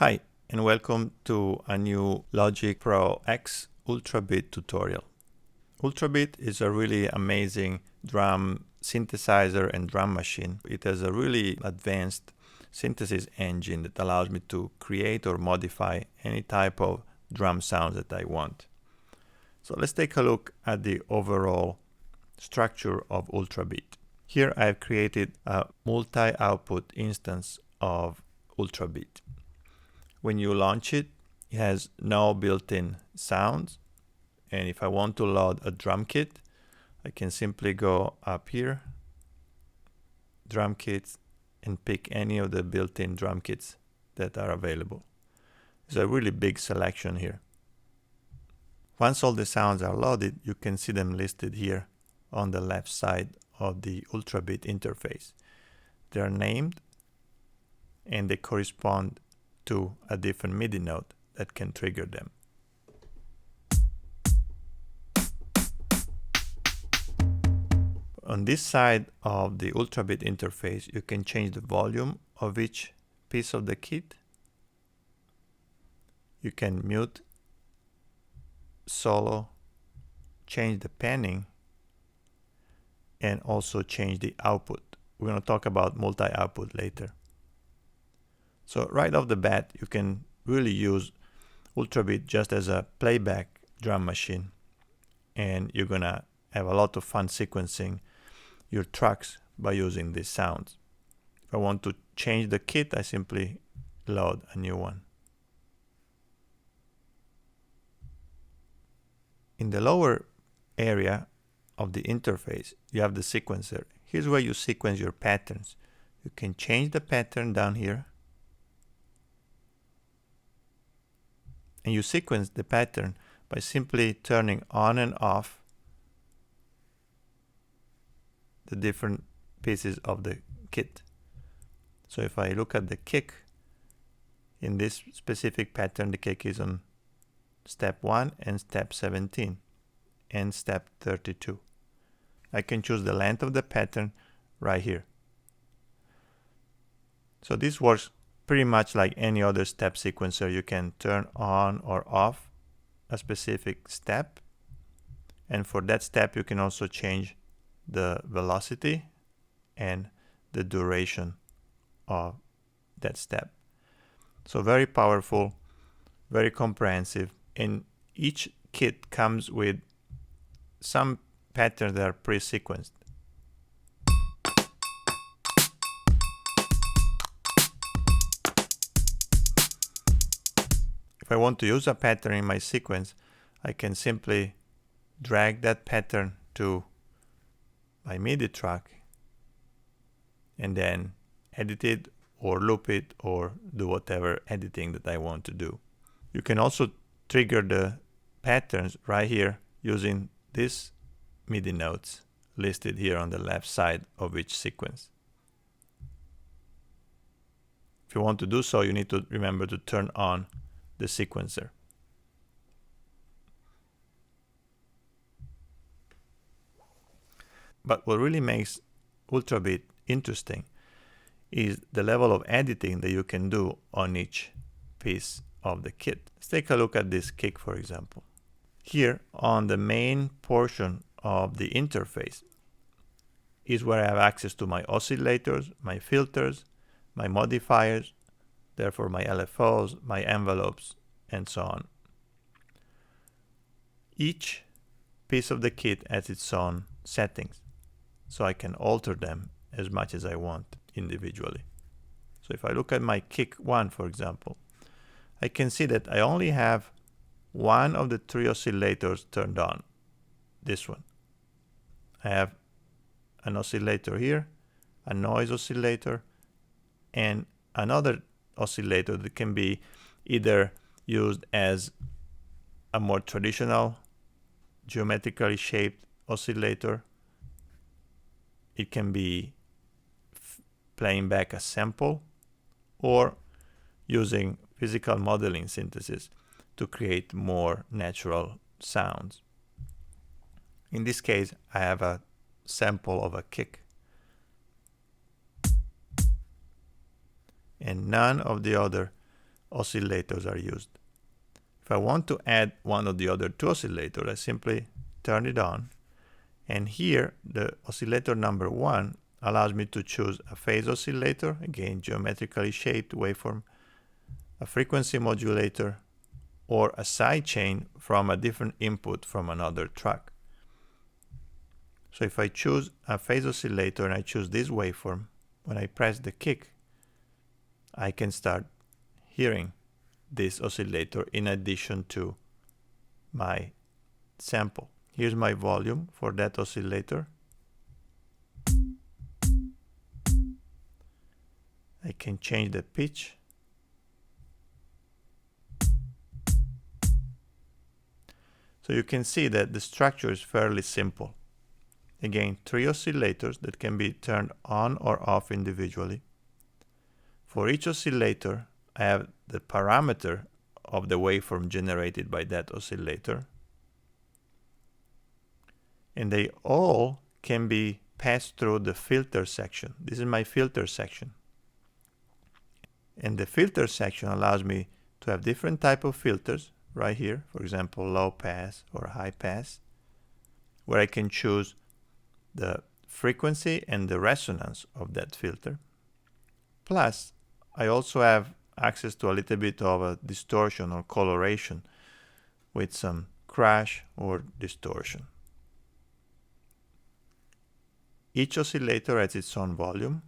Hi, and welcome to a new Logic Pro X Ultrabeat tutorial. Ultrabeat is a really amazing drum synthesizer and drum machine. It has a really advanced synthesis engine that allows me to create or modify any type of drum sounds that I want. So let's take a look at the overall structure of Ultrabeat. Here I've created a multi-output instance of Ultrabeat. When you launch it, it has no built-in sounds. And if I want to load a drum kit, I can simply go up here, drum kits, and pick any of the built-in drum kits that are available. There's a really big selection here. Once all the sounds are loaded, you can see them listed here on the left side of the Ultrabeat interface. They are named and they correspond to a different MIDI note that can trigger them. On this side of the Ultrabeat interface, you can change the volume of each piece of the kit. You can mute, solo, change the panning, and also change the output. We're going to talk about multi-output later. So right off the bat, you can really use Ultrabeat just as a playback drum machine, and you're going to have a lot of fun sequencing your tracks by using these sounds. If I want to change the kit, I simply load a new one. In the lower area of the interface, you have the sequencer. Here's where you sequence your patterns. You can change the pattern down here, and you sequence the pattern by simply turning on and off the different pieces of the kit. So if I look at the kick, in this specific pattern, the kick is on step 1 and step 17 and step 32. I can choose the length of the pattern right here. So this works pretty much like any other step sequencer. You can turn on or off a specific step, and for that step you can also change the velocity and the duration of that step. So very powerful, very comprehensive, and each kit comes with some patterns that are pre-sequenced. If I want to use a pattern in my sequence, I can simply drag that pattern to my MIDI track and then edit it or loop it or do whatever editing that I want to do. You can also trigger the patterns right here using these MIDI notes listed here on the left side of each sequence. If you want to do so, you need to remember to turn on the sequencer. But what really makes Ultrabeat interesting is the level of editing that you can do on each piece of the kit. Let's take a look at this kick, for example. Here on the main portion of the interface is where I have access to my oscillators, my filters, my modifiers, therefore my LFOs, my envelopes, and so on. Each piece of the kit has its own settings, so I can alter them as much as I want individually. So if I look at my kick 1, for example, I can see that I only have one of the 3 oscillators turned on, this one. I have an oscillator here, a noise oscillator, and another oscillator that can be either used as a more traditional geometrically shaped oscillator. It can be playing back a sample or using physical modeling synthesis to create more natural sounds. In this case, I have a sample of a kick. And none of the other oscillators are used. If I want to add one of the other two oscillators, I simply turn it on, and here the oscillator number 1 allows me to choose a phase oscillator, again geometrically shaped waveform, a frequency modulator, or a sidechain from a different input from another track. So if I choose a phase oscillator and I choose this waveform, when I press the kick, I can start hearing this oscillator in addition to my sample. Here's my volume for that oscillator. I can change the pitch. So you can see that the structure is fairly simple. Again, 3 oscillators that can be turned on or off individually. For each oscillator, I have the parameter of the waveform generated by that oscillator. And they all can be passed through the filter section. This is my filter section. And the filter section allows me to have different type of filters right here. For example, low pass or high pass, where I can choose the frequency and the resonance of that filter. Plus, I also have access to a little bit of a distortion or coloration with some crash or distortion. Each oscillator has its own volume,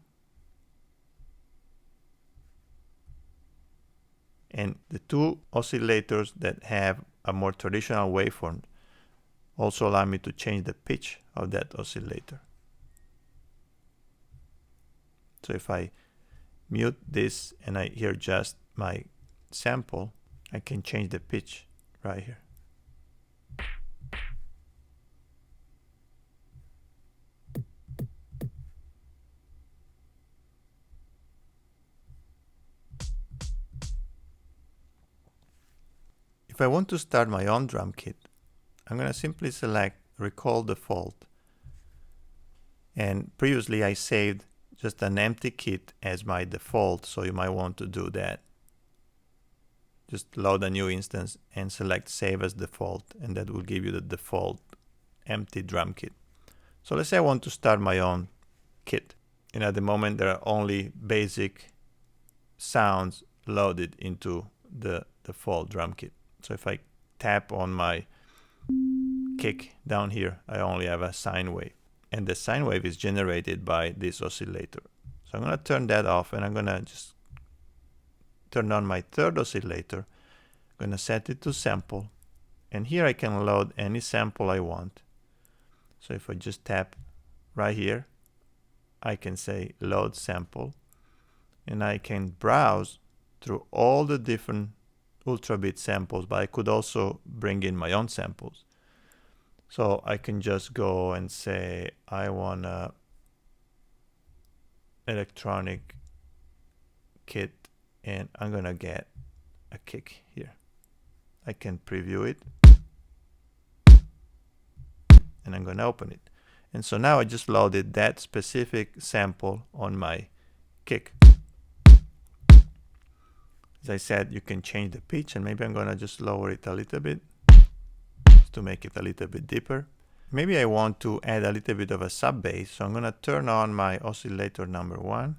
and the 2 oscillators that have a more traditional waveform also allow me to change the pitch of that oscillator. So if I mute this and I hear just my sample, I can change the pitch right here. If I want to start my own drum kit, I'm going to simply select Recall Default. And previously I saved just an empty kit as my default, so you might want to do that. Just load a new instance and select Save as Default, and that will give you the default empty drum kit. So let's say I want to start my own kit. And at the moment there are only basic sounds loaded into the default drum kit. So if I tap on my kick down here, I only have a sine wave. And the sine wave is generated by this oscillator. So I'm going to turn that off, and I'm going to just turn on my 3rd oscillator. I'm going to set it to sample. And here I can load any sample I want. So if I just tap right here, I can say load sample. And I can browse through all the different Ultrabeat samples, but I could also bring in my own samples. So I can just go and say I want a electronic kit, and I'm gonna get a kick here. I can preview it, and I'm gonna open it. And so now I just loaded that specific sample on my kick. As I said, you can change the pitch, and maybe I'm gonna just lower it a little bit to make it a little bit deeper. Maybe I want to add a little bit of a sub bass, so I'm gonna turn on my oscillator number 1.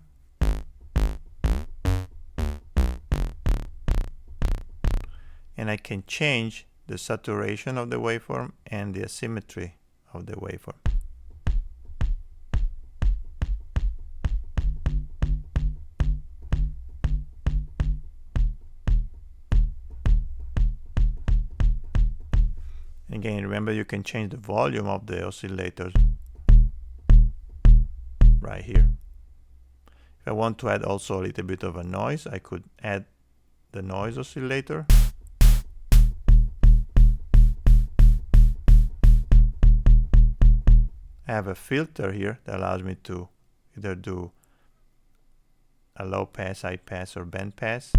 And I can change the saturation of the waveform and the asymmetry of the waveform. Again, remember, you can change the volume of the oscillators right here. If I want to add also a little bit of a noise, I could add the noise oscillator. I have a filter here that allows me to either do a low pass, high pass, or band pass,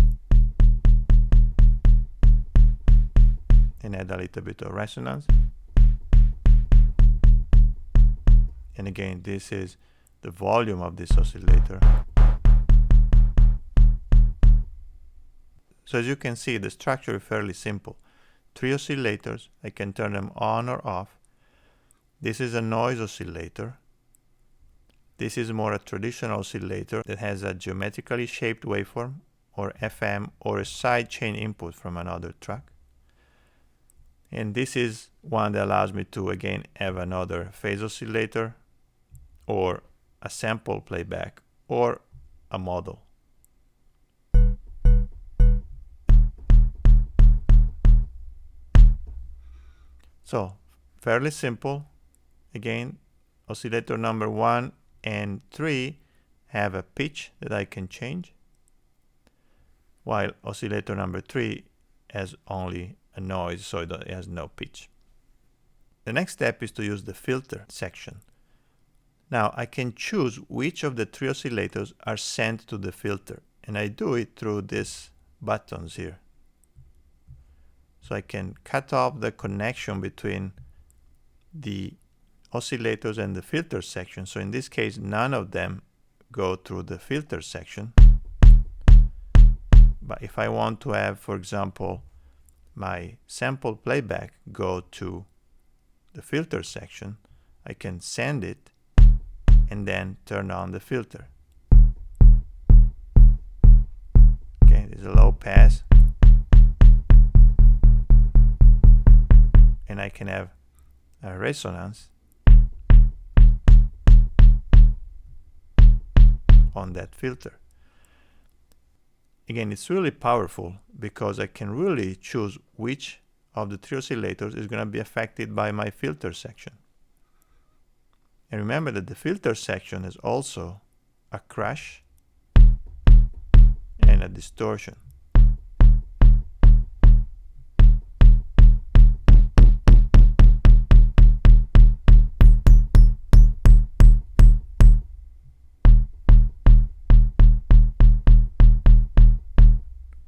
and add a little bit of resonance. And again, this is the volume of this oscillator. So So as you can see, the structure is fairly simple. 3 oscillators, I can turn them on or off. This is a noise oscillator. This is more a traditional oscillator that has a geometrically shaped waveform, or FM, or a sidechain input from another track. And this is one that allows me to again have another phase oscillator, or a sample playback, or a model. So fairly simple. Again, oscillator number 1 and 3 have a pitch that I can change, while oscillator number 3 has only a noise, so it has no pitch. The next step is to use the filter section. Now I can choose which of the 3 oscillators are sent to the filter, and I do it through these buttons here. So I can cut off the connection between the oscillators and the filter section. So in this case, none of them go through the filter section. But if I want to have, for example, my sample playback go to the filter section, I can send it and then turn on the filter. Okay, there's a low pass. And I can have a resonance on that filter. Again, it's really powerful because I can really choose which of the 3 oscillators is going to be affected by my filter section. And remember that the filter section is also a crash and a distortion.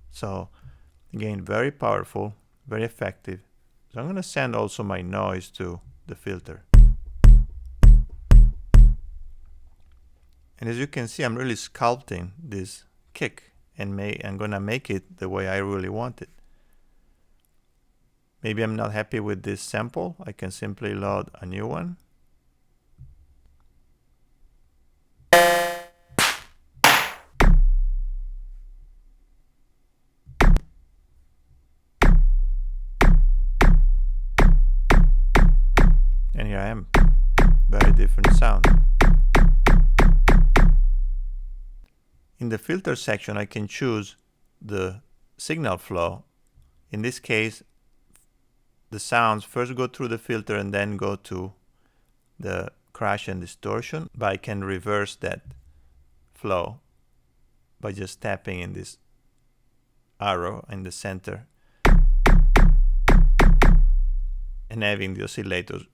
So again, very powerful, very effective. So I'm going to send also my noise to the filter. And as you can see, I'm really sculpting this kick, and I'm going to make it the way I really want it. Maybe I'm not happy with this sample. I can simply load a new one. And here I am. Very different sound. In the filter section, I can choose the signal flow. In this case, the sounds first go through the filter and then go to the crash and distortion, but I can reverse that flow by just tapping in this arrow in the center and having the oscillators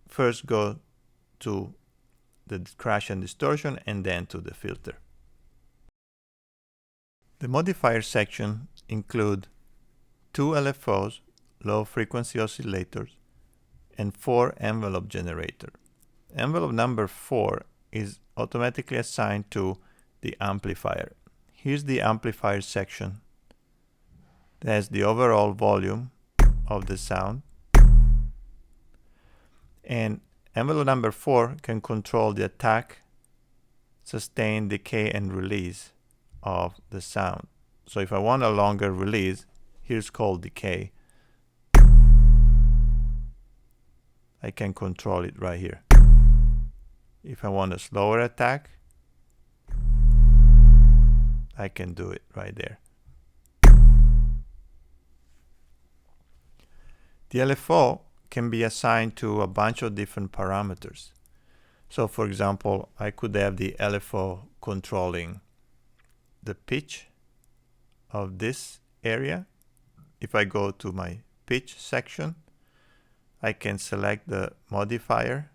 first go to the crash and distortion and then to the filter. The modifier section include 2 LFOs, low frequency oscillators, and 4 envelope generators. Envelope number 4 is automatically assigned to the amplifier. Here's the amplifier section. That has the overall volume of the sound. And envelope number 4 can control the attack, sustain, decay, and release of the sound. So if I want a longer release, here's called decay. I can control it right here. If I want a slower attack, I can do it right there. The LFO can be assigned to a bunch of different parameters. So for example, I could have the LFO controlling the pitch of this area. If I go to my pitch section, I can select the modifier,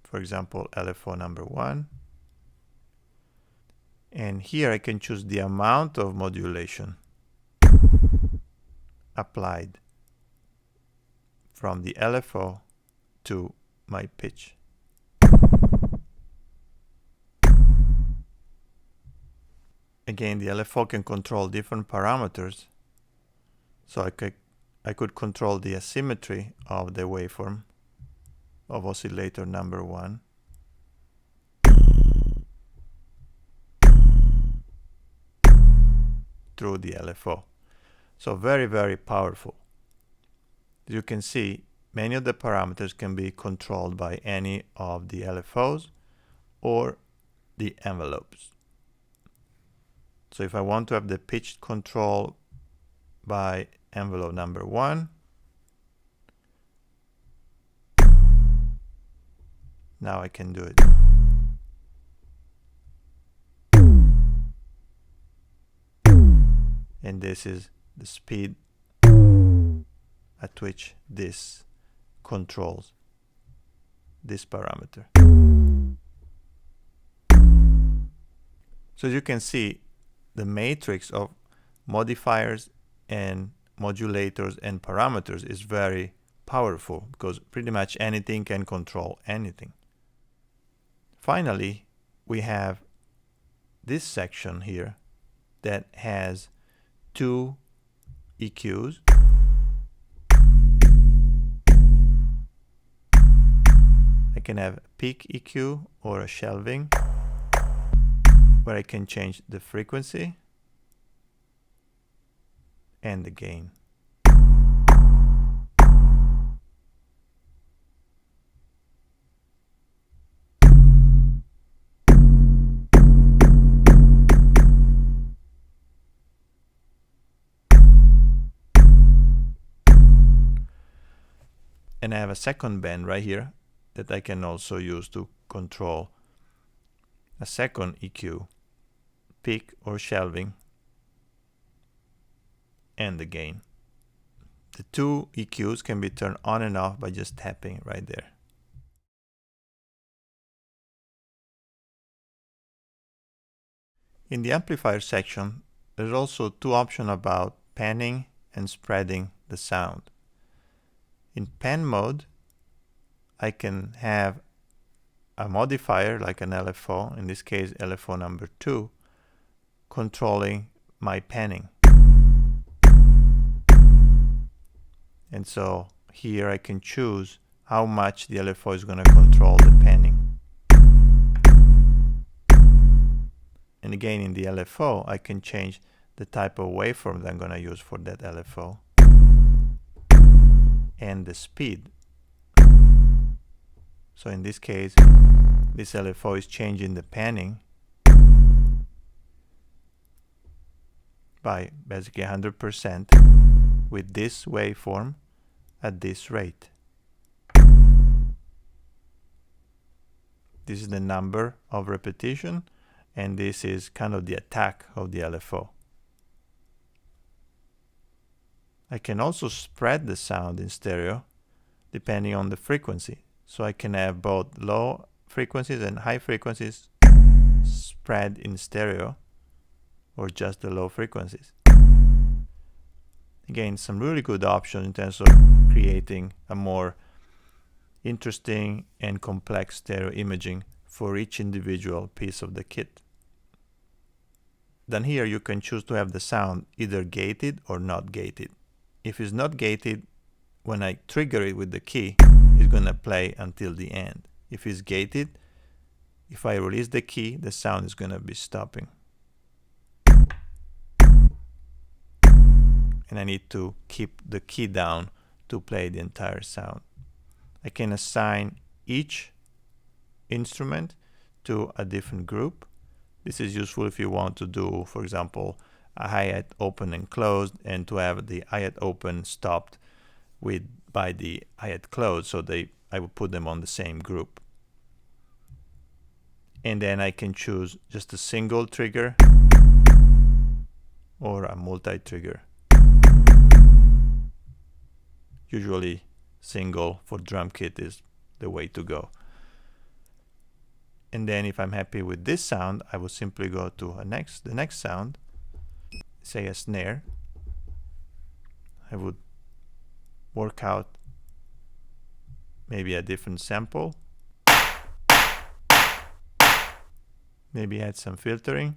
for example, LFO number 1. And here I can choose the amount of modulation applied from the LFO to my pitch. Again, the LFO can control different parameters. So I could control the asymmetry of the waveform of oscillator number 1. Through the LFO. So very, very powerful. As you can see, many of the parameters can be controlled by any of the LFOs or the envelopes. So if I want to have the pitch control by envelope number 1, now I can do it. And this is the speed at which this controls this parameter. So as you can see, the matrix of modifiers and modulators and parameters is very powerful because pretty much anything can control anything. Finally, we have this section here that has 2 EQs. I can have a peak EQ or a shelving, where I can change the frequency and the gain. And I have a second band right here that I can also use to control a second EQ, peak or shelving, and the gain. The 2 EQs can be turned on and off by just tapping right there. In the amplifier section, there's also 2 options about panning and spreading the sound. In pan mode, I can have a modifier like an LFO, in this case LFO number 2, controlling my panning. And so here I can choose how much the LFO is going to control the panning. And again, in the LFO, I can change the type of waveform that I'm going to use for that LFO and the speed. So in this case, this LFO is changing the panning by basically 100% with this waveform at this rate. This is the number of repetition, and this is kind of the attack of the LFO. I can also spread the sound in stereo depending on the frequency. So I can have both low frequencies and high frequencies spread in stereo, or just the low frequencies. Again, some really good options in terms of creating a more interesting and complex stereo imaging for each individual piece of the kit. Then here you can choose to have the sound either gated or not gated. If it's not gated, when I trigger it with the key, it's going to play until the end. If it's gated, if I release the key, the sound is going to be stopping. And I need to keep the key down to play the entire sound. I can assign each instrument to a different group. This is useful if you want to do, for example, a hi-hat open and closed, and to have the hi-hat open stopped by the hi-hat closed, so I would put them on the same group. And then I can choose just a single trigger or a multi-trigger. Usually single for drum kit is the way to go. And then if I'm happy with this sound, I will simply go to the next sound, say a snare. I would work out maybe a different sample, maybe add some filtering,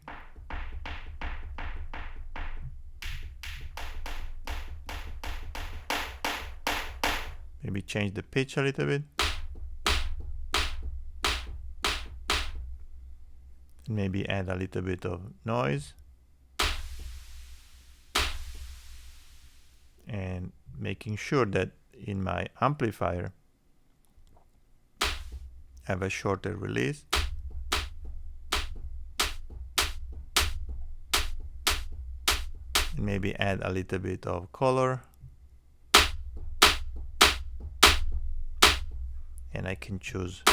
Maybe change the pitch a little bit. Maybe add a little bit of noise. And making sure that in my amplifier I have a shorter release. And maybe add a little bit of color. And I can choose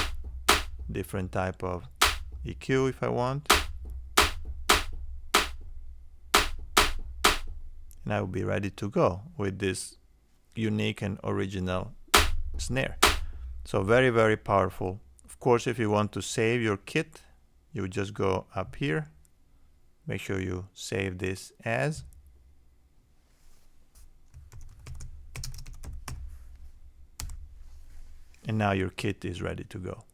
different type of EQ if I want. And I will be ready to go with this unique and original snare. So very, very powerful. Of course, if you want to save your kit, you just go up here. Make sure you save this as. And now your kit is ready to go.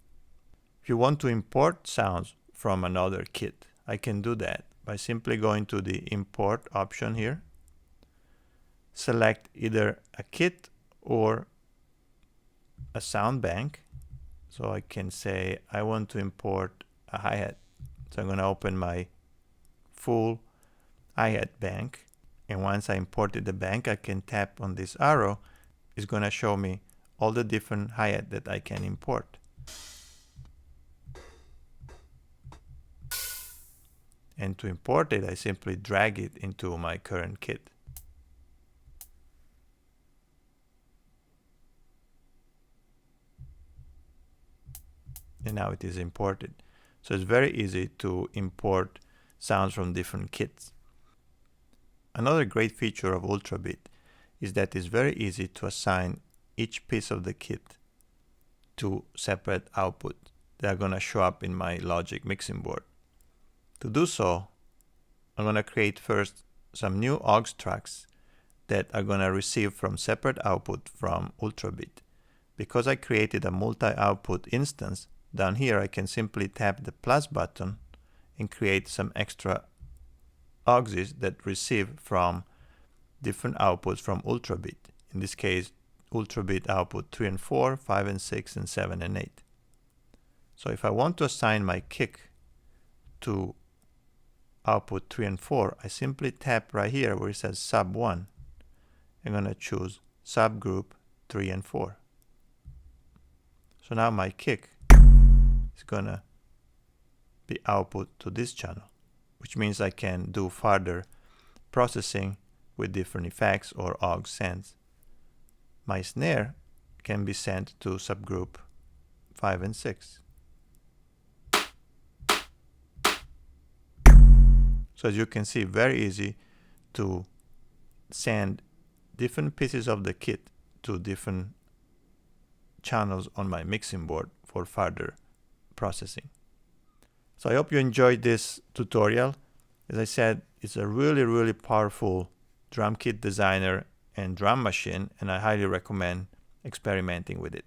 If you want to import sounds from another kit, I can do that by simply going to the import option here. Select either a kit or a sound bank. So I can say I want to import a hi-hat. So I'm going to open my full hi-hat bank. And once I imported the bank, I can tap on this arrow. It's going to show me all the different hi-hat that I can import. And to import it, I simply drag it into my current kit. And now it is imported. So it's very easy to import sounds from different kits. Another great feature of Ultrabeat is that it's very easy to assign each piece of the kit to separate output that are going to show up in my Logic mixing board. To do so, I'm going to create first some new aux tracks that are going to receive from separate output from Ultrabeat. Because I created a multi-output instance, down here I can simply tap the plus button and create some extra auxes that receive from different outputs from Ultrabeat. In this case, Ultrabeat output 3 and 4, 5 and 6, and 7 and 8. So if I want to assign my kick to output 3 and 4, I simply tap right here where it says sub 1. I'm going to choose subgroup 3 and 4. So now my kick is going to be output to this channel, which means I can do further processing with different effects or aux sends. My snare can be sent to subgroup 5 and 6. So as you can see, very easy to send different pieces of the kit to different channels on my mixing board for further processing. So I hope you enjoyed this tutorial. As I said, it's a really, really powerful drum kit designer and drum machine, and I highly recommend experimenting with it.